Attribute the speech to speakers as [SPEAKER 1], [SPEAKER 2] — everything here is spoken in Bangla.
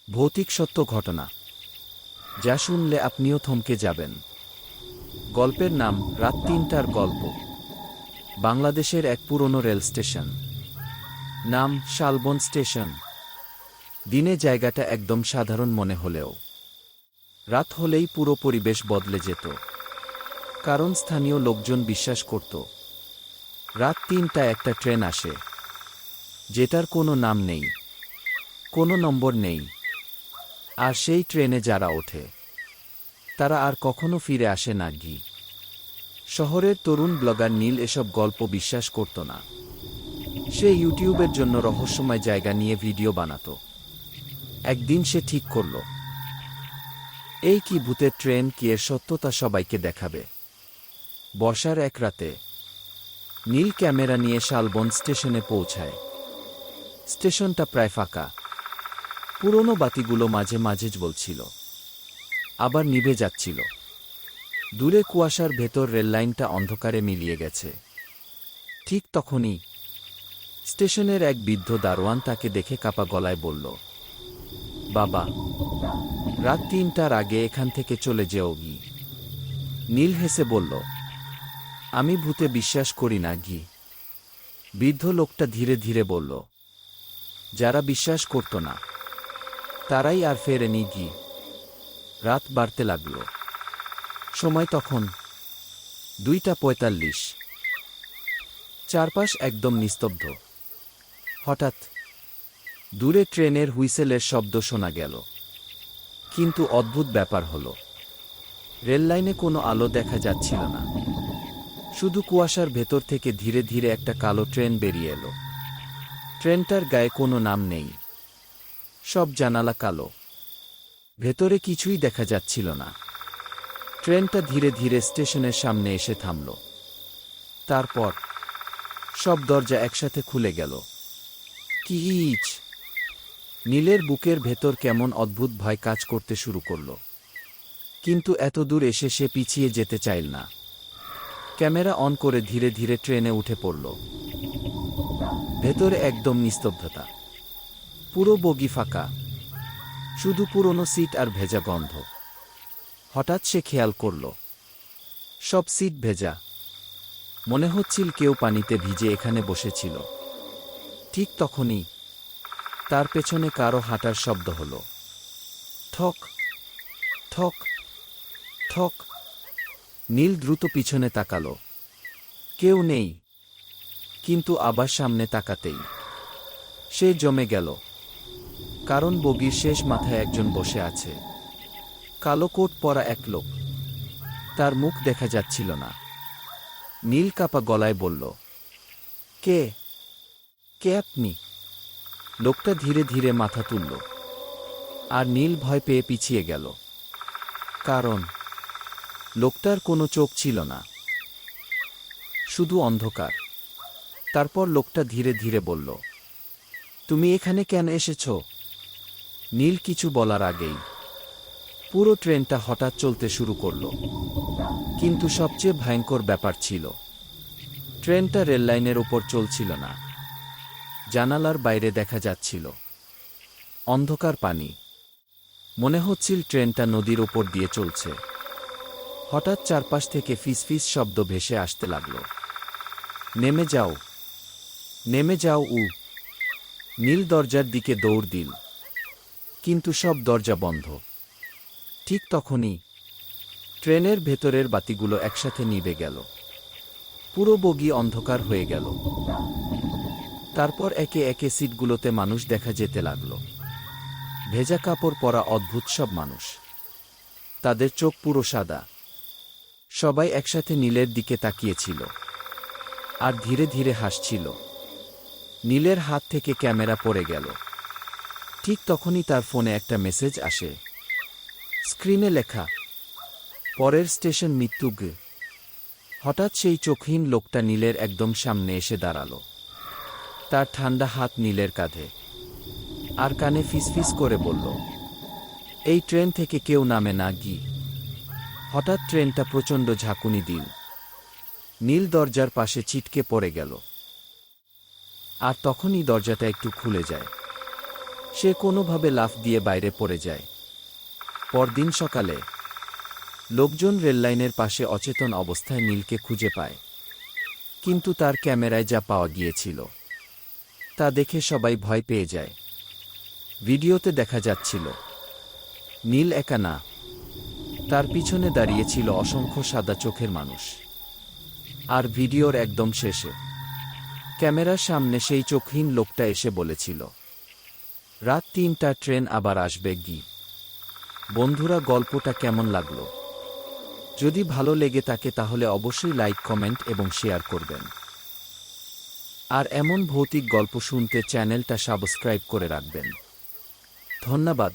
[SPEAKER 1] ভৌতিক সত্য ঘটনা যা শুনলে আপনিও থমকে যাবেন। গল্পের নাম রাত ৩টার গল্প। বাংলাদেশের এক পুরনো রেল স্টেশন, নাম শালবন স্টেশন। দিনে জায়গাটা একদম সাধারণ মনে হলেও রাত হলেই পুরো পরিবেশ বদলে যেত। কারণ স্থানীয় লোকজন বিশ্বাস করত রাত ৩টায় একটা ট্রেন আসে, যেটার কোনো নাম নেই, কোনো নম্বর নেই। আর সেই ট্রেনে যারা ওঠে তারা আর কখনো ফিরে আসে না। শহরের তরুণ ব্লগার নীল এসব গল্প বিশ্বাস করত না। সে ইউটিউবের জন্য রহস্যময় জায়গা নিয়ে ভিডিও বানাতো। একদিন সে ঠিক করল, এই কি ভূতের ট্রেন, কি এর সত্যতা সবাইকে দেখাবে। বর্ষার এক রাতে নীল ক্যামেরা নিয়ে শালবন স্টেশনে পৌঁছায়। স্টেশনটা প্রায় ফাঁকা। পুরনো বাতিগুলো মাঝে মাঝে জ্বলছিল, আবার নিভে যাচ্ছিল। দূরে কুয়াশার ভেতর রেললাইনটা অন্ধকারে মিলিয়ে গেছে। ঠিক তখনই স্টেশনের এক বৃদ্ধ দারোয়ান তাকে দেখে কাপা গলায় বলল, বাবা, রাত ৩টার আগে এখান থেকে চলে যেও। নীল হেসে বলল, আমি ভূতে বিশ্বাস করি না। বৃদ্ধ লোকটা ধীরে ধীরে বলল, যারা বিশ্বাস করত না তারাই আর ফেরেনি। রাত বাড়তে লাগল। সময় তখন ২টা ৪৫। চারপাশ একদম নিস্তব্ধ। হঠাৎ দূরে ট্রেনের হুইসেলের শব্দ শোনা গেল। কিন্তু অদ্ভুত ব্যাপার হলো, রেললাইনে কোনো আলো দেখা যাচ্ছিল না। শুধু কুয়াশার ভেতর থেকে ধীরে ধীরে একটা কালো ট্রেন বেরিয়ে এলো। ট্রেনটার গায়ে কোনো নাম নেই, সব জানালা কালো, ভেতরে কিছুই দেখা যাচ্ছিল না। ট্রেনটা ধীরে ধীরে স্টেশনের সামনে এসে থামল। তারপর সব দরজা একসাথে খুলে গেল। কিচ! নীলের বুকের ভেতর কেমন অদ্ভুত ভয় কাজ করতে শুরু করল। কিন্তু এত দূর এসে সে পিছিয়ে যেতে চাইল না। ক্যামেরা অন করে ধীরে ধীরে ট্রেনে উঠে পড়ল। ভেতরে একদম নিস্তব্ধতা। পুরো বগি ফাঁকা, শুধু পুরনো সিট আর ভেজা গন্ধ। হঠাৎ সে খেয়াল করল, সব সিট ভেজা। মনে হচ্ছিল কেউ পানিতে ভিজে এখানে বসেছিল। ঠিক তখনই তার পেছনে কারো হাঁটার শব্দ হলো। ঠক ঠক ঠক। নীল দ্রুত পিছনে তাকালো। কেউ নেই। কিন্তু আবার সামনে তাকাতেই সে জমে গেল। কারণ বগির শেষ মাথায় একজন বসে আছে, কালো কোট পরা এক লোক। তার মুখ দেখা যাচ্ছিল না। নীল কাপা গলায় বলল, কে কে আপনি? লোকটা ধীরে ধীরে মাথা তুলল। আর নীল ভয় পেয়ে পিছিয়ে গেল। কারণ লোকটার কোনো চোখ ছিল না, শুধু অন্ধকার। তারপর লোকটা ধীরে ধীরে বলল, তুমি এখানে কেন এসেছ? নীল কিছু বলার আগেই পুরো ট্রেনটা হঠাৎ চলতে শুরু করল। কিন্তু সবচেয়ে ভয়ঙ্কর ব্যাপার ছিল, ট্রেনটা রেললাইনের ওপর চলছিল না। জানালার বাইরে দেখা যাচ্ছিল অন্ধকার পানি। মনে হচ্ছিল ট্রেনটা নদীর ওপর দিয়ে চলছে। হঠাৎ চারপাশ থেকে ফিসফিস শব্দ ভেসে আসতে লাগল। নেমে যাও, নেমে যাও। নীল দরজার দিকে দৌড় দিল, কিন্তু সব দরজা বন্ধ। ঠিক তখনই ট্রেনের ভেতরের বাতিগুলো একসাথে নিভে গেল। পুরো বগি অন্ধকার হয়ে গেল। তারপর একে একে সিটগুলোতে মানুষ দেখা যেতে লাগল। ভেজা কাপড় পরা অদ্ভুত সব মানুষ। তাদের চোখ পুরো সাদা। সবাই একসাথে নীলের দিকে তাকিয়েছিল আর ধীরে ধীরে হাসছিল। নীলের হাত থেকে ক্যামেরা পড়ে গেল। ঠিক তখনই তার ফোনে একটা মেসেজ আসে। স্ক্রিনে লেখা, পরের স্টেশন মৃত্যু। হঠাৎ সেই চোখহীন লোকটা নীলের একদম সামনে এসে দাঁড়ালো। তার ঠান্ডা হাত নীলের কাঁধে, আর কানে ফিসফিস করে বলল, এই ট্রেন থেকে কেউ নামে না। হঠাৎ ট্রেনটা প্রচণ্ড ঝাঁকুনি দিল। নীল দরজার পাশে ছিটকে পড়ে গেল। আর তখনই দরজাটা একটু খুলে যায়। সে কোনোভাবে লাফ দিয়ে বাইরে পড়ে যায়। পরদিন সকালে লোকজন রেললাইনের পাশে অচেতন অবস্থায় নীলকে খুঁজে পায়, কিন্তু তার ক্যামেরায় যা পাওয়া গিয়েছিল তা দেখে সবাই ভয় পেয়ে যায়। ভিডিওতে দেখা যাচ্ছিল নীল একা না, তার পিছনে দাঁড়িয়েছিল অসংখ্য সাদা চোখের মানুষ। আর ভিডিওর একদম শেষে ক্যামেরার সামনে সেই চোখহীন লোকটা এসে বলেছিল, রাত ৩টার ট্রেন আবার আসবে গি। বন্ধুরা, গল্পটা কেমন লাগলো? যদি ভালো লেগে থাকে তাহলে অবশ্যই লাইক, কমেন্ট এবং শেয়ার করবেন। আর এমন ভৌতিক গল্প শুনতে চ্যানেলটা সাবস্ক্রাইব করে রাখবেন। ধন্যবাদ।